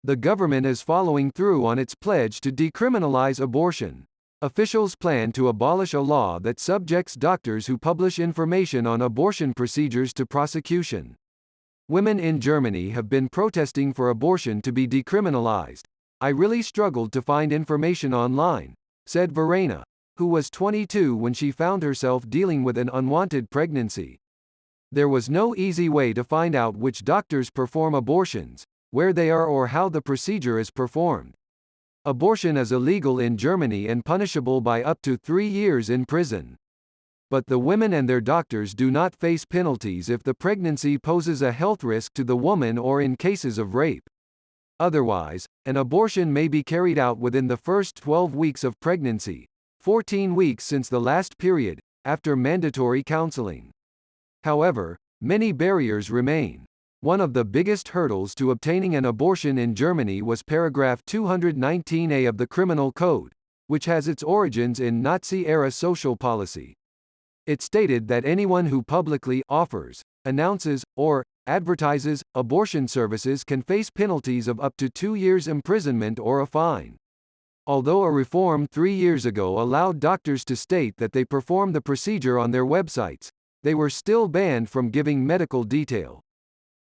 The government is following through on its pledge to decriminalize abortion. Officials plan to abolish a law that subjects doctors who publish information on abortion procedures to prosecution. Women in Germany have been protesting for abortion to be decriminalized. I really struggled to find information online, said Verena, who was 22 when she found herself dealing with an unwanted pregnancy. There was no easy way to find out which doctors perform abortions, where they are, or how the procedure is performed. Abortion is illegal in Germany and punishable by up to 3 years in prison. But the women and their doctors do not face penalties if the pregnancy poses a health risk to the woman or in cases of rape. Otherwise, an abortion may be carried out within the first 12 weeks of pregnancy, 14 weeks since the last period, after mandatory counseling. However, many barriers remain. One of the biggest hurdles to obtaining an abortion in Germany was paragraph 219A of the Criminal Code, which has its origins in Nazi-era social policy. It stated that anyone who publicly offers, announces, or advertises abortion services can face penalties of up to 2 years imprisonment or a fine. Although a reform 3 years ago allowed doctors to state that they perform the procedure on their websites, they were still banned from giving medical detail.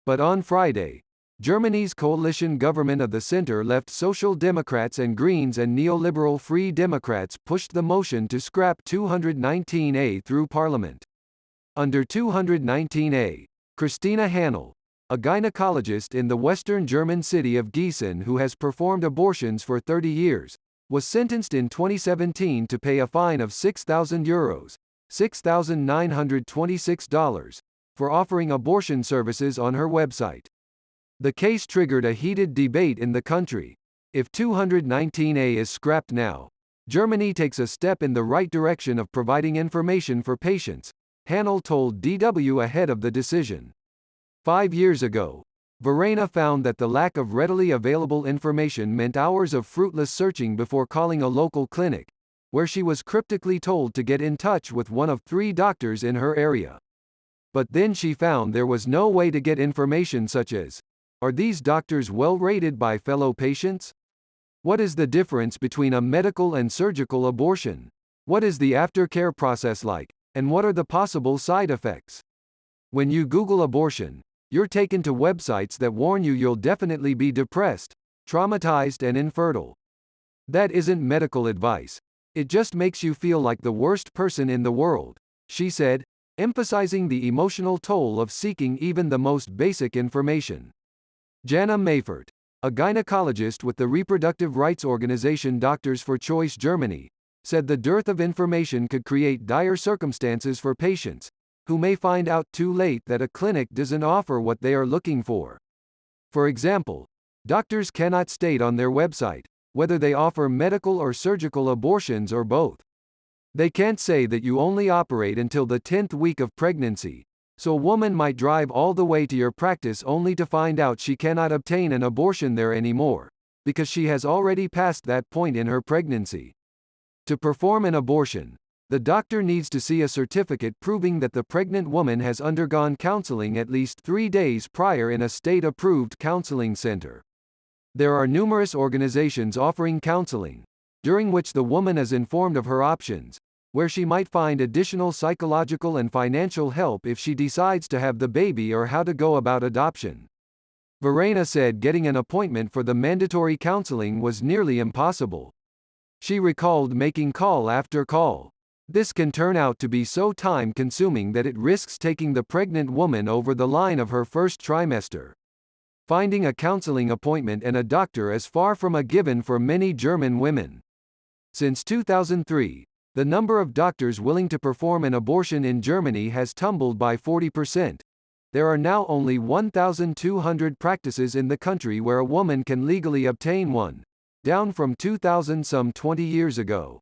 But on Friday, Germany's coalition government of the center-left Social Democrats and Greens and neoliberal Free Democrats pushed the motion to scrap 219A through parliament. Under 219A, Christina Hannel, a gynecologist in the western German city of Gießen who has performed abortions for 30 years, was sentenced in 2017 to pay a fine of €6,000, $6,926, for offering abortion services on her website. The case triggered a heated debate in the country. If 219A is scrapped now, Germany takes a step in the right direction of providing information for patients, Hannel told DW ahead of the decision. 5 years ago, Verena found that the lack of readily available information meant hours of fruitless searching before calling a local clinic, where she was cryptically told to get in touch with one of 3 doctors in her area. But then she found there was no way to get information such as, are these doctors well rated by fellow patients? What is the difference between a medical and surgical abortion? What is the aftercare process like, and what are the possible side effects? When you Google abortion, you're taken to websites that warn you you'll definitely be depressed, traumatized and infertile. That isn't medical advice. It just makes you feel like the worst person in the world, she said, emphasizing the emotional toll of seeking even the most basic information. Jana Mayfert, a gynecologist with the reproductive rights organization Doctors for Choice Germany, said the dearth of information could create dire circumstances for patients, who may find out too late that a clinic doesn't offer what they are looking for. For example, doctors cannot state on their website whether they offer medical or surgical abortions or both. They can't say that you only operate until the 10th week of pregnancy, so a woman might drive all the way to your practice only to find out she cannot obtain an abortion there anymore, because she has already passed that point in her pregnancy. To perform an abortion, the doctor needs to see a certificate proving that the pregnant woman has undergone counseling at least 3 days prior in a state-approved counseling center. There are numerous organizations offering counseling, during which the woman is informed of her options, where she might find additional psychological and financial help if she decides to have the baby or how to go about adoption. Verena said getting an appointment for the mandatory counseling was nearly impossible. She recalled making call after call. This can turn out to be so time-consuming that it risks taking the pregnant woman over the line of her first trimester. Finding a counseling appointment and a doctor is far from a given for many German women. Since 2003, the number of doctors willing to perform an abortion in Germany has tumbled by 40%. There are now only 1,200 practices in the country where a woman can legally obtain one, down from 2,000 some 20 years ago.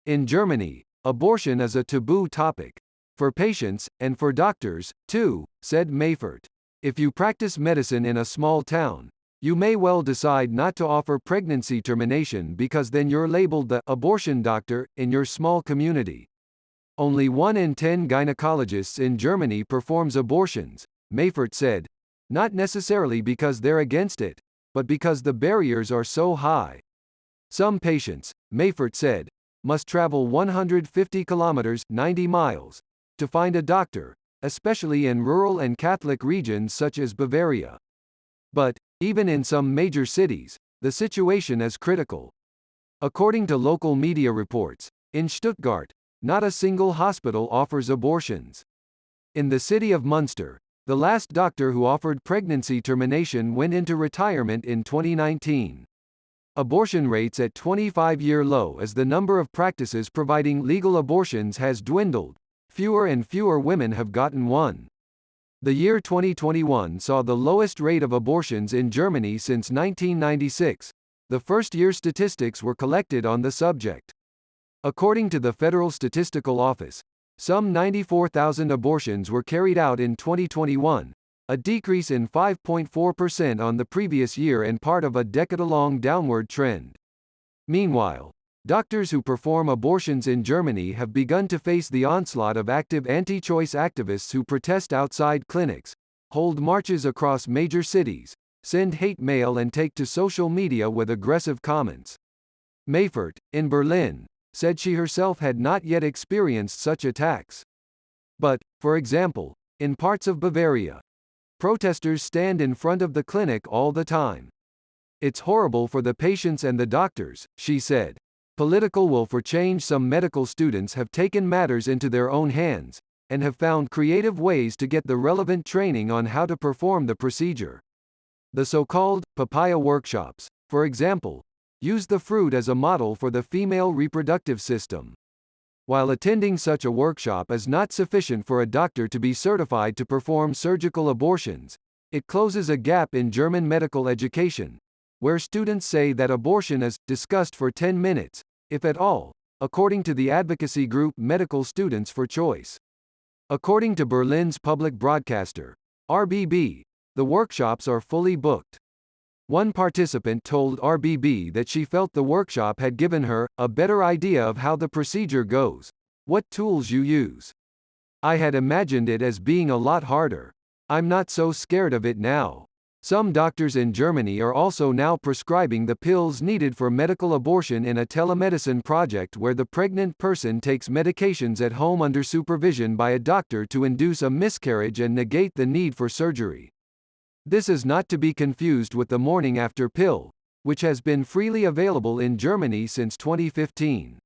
In Germany, abortion is a taboo topic. For patients, and for doctors, too, said Mayfert. If you practice medicine in a small town, you may well decide not to offer pregnancy termination because then you're labeled the abortion doctor in your small community. Only 1 in 10 gynecologists in Germany performs abortions, Mayfert said, not necessarily because they're against it, but because the barriers are so high. Some patients, Mayfert said, must travel 150 kilometers 90 miles to find a doctor, especially in rural and Catholic regions such as Bavaria. But, even in some major cities, the situation is critical. According to local media reports, in Stuttgart, not a single hospital offers abortions. In the city of Munster, the last doctor who offered pregnancy termination went into retirement in 2019. Abortion rates at 25-year low as the number of practices providing legal abortions has dwindled. Fewer and fewer women have gotten one. The year 2021 saw the lowest rate of abortions in Germany since 1996. The first-year statistics were collected on the subject. According to the Federal Statistical Office, some 94,000 abortions were carried out in 2021, a decrease in 5.4% on the previous year and part of a decade-long downward trend. Meanwhile, doctors who perform abortions in Germany have begun to face the onslaught of active anti-choice activists who protest outside clinics, hold marches across major cities, send hate mail and take to social media with aggressive comments. Mayfert, in Berlin, said she herself had not yet experienced such attacks. But, for example, in parts of Bavaria, protesters stand in front of the clinic all the time. It's horrible for the patients and the doctors, she said. Political will for change. Some medical students have taken matters into their own hands, and have found creative ways to get the relevant training on how to perform the procedure. The so-called papaya workshops, for example, use the fruit as a model for the female reproductive system. While attending such a workshop is not sufficient for a doctor to be certified to perform surgical abortions, it closes a gap in German medical education, where students say that abortion is discussed for 10 minutes, if at all, according to the advocacy group Medical Students for Choice. According to Berlin's public broadcaster, RBB, the workshops are fully booked. One participant told RBB that she felt the workshop had given her a better idea of how the procedure goes, what tools you use. I had imagined it as being a lot harder. I'm not so scared of it now. Some doctors in Germany are also now prescribing the pills needed for medical abortion in a telemedicine project where the pregnant person takes medications at home under supervision by a doctor to induce a miscarriage and negate the need for surgery. This is not to be confused with the morning after pill, which has been freely available in Germany since 2015.